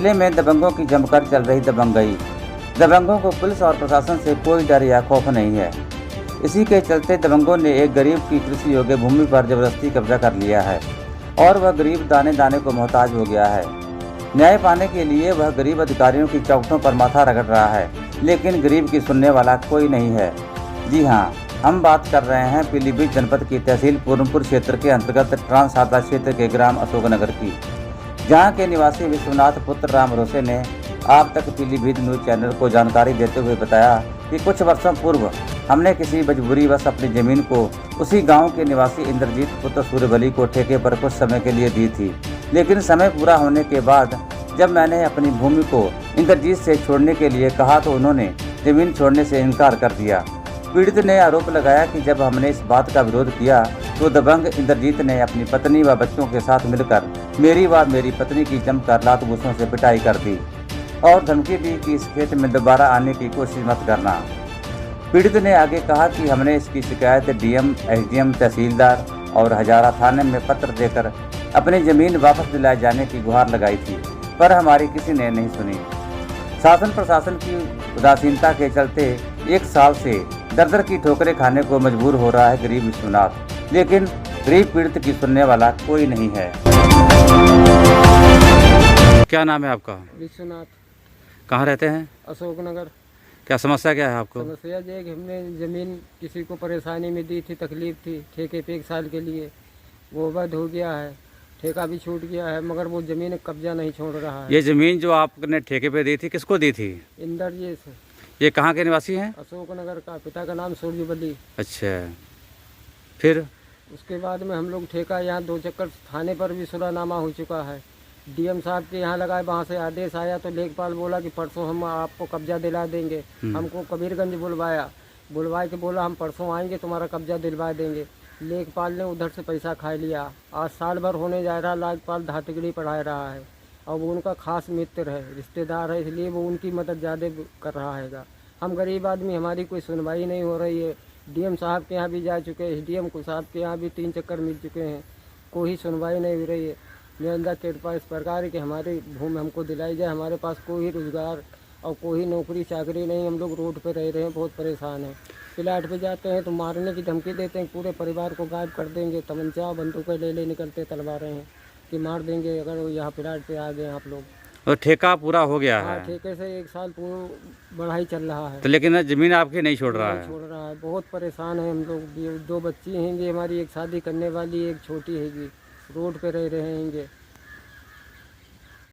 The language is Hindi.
जिले में दबंगों की जमकर चल रही दबंगई। दबंगों को पुलिस और प्रशासन से कोई डर या खौफ नहीं है। इसी के चलते दबंगों ने एक गरीब की कृषि योग्य भूमि पर जबरदस्ती कब्जा कर लिया है और वह गरीब दाने दाने को मोहताज हो गया है। न्याय पाने के लिए वह गरीब अधिकारियों की चौखटों पर माथा रगड़ रहा है, लेकिन गरीब की सुनने वाला कोई नहीं है। जी हाँ, हम बात कर रहे हैं पीलीभीत जनपद की तहसील पूरनपुर क्षेत्र के अंतर्गत ट्रांस हादरा क्षेत्र के ग्राम अशोकनगर की, जहां के निवासी विश्वनाथ पुत्र राम रोसे ने आप तक पीलीभीत न्यूज चैनल को जानकारी देते हुए बताया कि कुछ वर्षों पूर्व हमने किसी मजबूरीवश अपनी ज़मीन को उसी गांव के निवासी इंद्रजीत पुत्र सूर्यबली को ठेके पर कुछ समय के लिए दी थी, लेकिन समय पूरा होने के बाद जब मैंने अपनी भूमि को इंद्रजीत से छोड़ने के लिए कहा तो उन्होंने ज़मीन छोड़ने से इनकार कर दिया। पीड़ित ने आरोप लगाया कि जब हमने इस बात का विरोध किया तो दबंग इंद्रजीत ने अपनी पत्नी व बच्चों के साथ मिलकर मेरी व मेरी पत्नी की जमकर लात घूंसों से पिटाई कर दी और धमकी दी कि इस खेत में दोबारा आने की कोशिश मत करना। पीड़ित ने आगे कहा कि हमने इसकी शिकायत डीएम, एसडीएम, तहसीलदार और हजारा थाने में पत्र देकर अपनी ज़मीन वापस दिलाए जाने की गुहार लगाई थी, पर हमारी किसी ने नहीं सुनी। शासन प्रशासन की उदासीनता के चलते 1 साल से दर की ठोकरें खाने को मजबूर हो रहा है गरीब विश्वनाथ, लेकिन गरीब पीड़ित की सुनने वाला कोई नहीं है। क्या नाम है आपका? विश्वनाथ। कहाँ रहते हैं? अशोकनगर। क्या समस्या क्या है आपको? समस्या ये है कि हमने ज़मीन किसी को परेशानी में दी थी, तकलीफ थी, ठेके पे 1 साल के लिए, वो अवैध हो गया है, ठेका भी छूट गया है, मगर वो ज़मीन कब्जा नहीं छोड़ रहा है। ये ज़मीन जो आपने ठेके पे दी थी किसको दी थी? इंद्रजीत से। ये कहाँ के निवासी हैं? अशोकनगर का। पिता का नाम सूर्यबली। अच्छा, फिर उसके बाद में हम लोग ठेका यहाँ 2 चक्कर थाने पर भी सुलहनामा हो चुका है। डीएम साहब के यहाँ लगाए, वहाँ से आदेश आया तो लेखपाल बोला कि परसों हम आपको कब्जा दिला देंगे। हमको कबीरगंज बुलवाए के बोला हम परसों आएंगे, तुम्हारा कब्जा दिलवा देंगे। लेखपाल ने उधर से पैसा खा लिया। आज साल भर होने जा रहा, लेखपाल धातगिरी पढ़ा रहा है और वो उनका खास मित्र है, रिश्तेदार है, इसलिए वो उनकी मदद ज़्यादा कर रहा है। हम गरीब आदमी, हमारी कोई सुनवाई नहीं हो रही है। डीएम साहब के यहाँ भी जा चुके हैं, एसडीएम साहब के यहाँ भी 3 चक्कर मिल चुके हैं, कोई सुनवाई नहीं हो रही है। निरंतर कृपा इस प्रकार की हमारी भूमि हमको दिलाई जाए। हमारे पास कोई रोजगार और कोई नौकरी चाकरी नहीं, हम लोग रोड पे रह रहे हैं, बहुत परेशान हैं। प्लाट पे जाते हैं तो मारने की धमकी देते हैं, पूरे परिवार को गायब कर देंगे, तमंचा बंदूकें ले निकलते तलवारें हैं कि मार देंगे अगर वो यहाँ प्लाट पे आ गए आप लोग। और ठेका पूरा हो गया है? हाँ, ठेके से 1 साल पूरा बढ़ाई चल रहा है। तो लेकिन ज़मीन आपकी नहीं छोड़ रहा है? छोड़ रहा है, बहुत परेशान है हम लोग। 2 बच्ची हैंगी हमारी, एक शादी करने वाली, एक छोटी हैगी, रोड पे रह रहे हैंगे।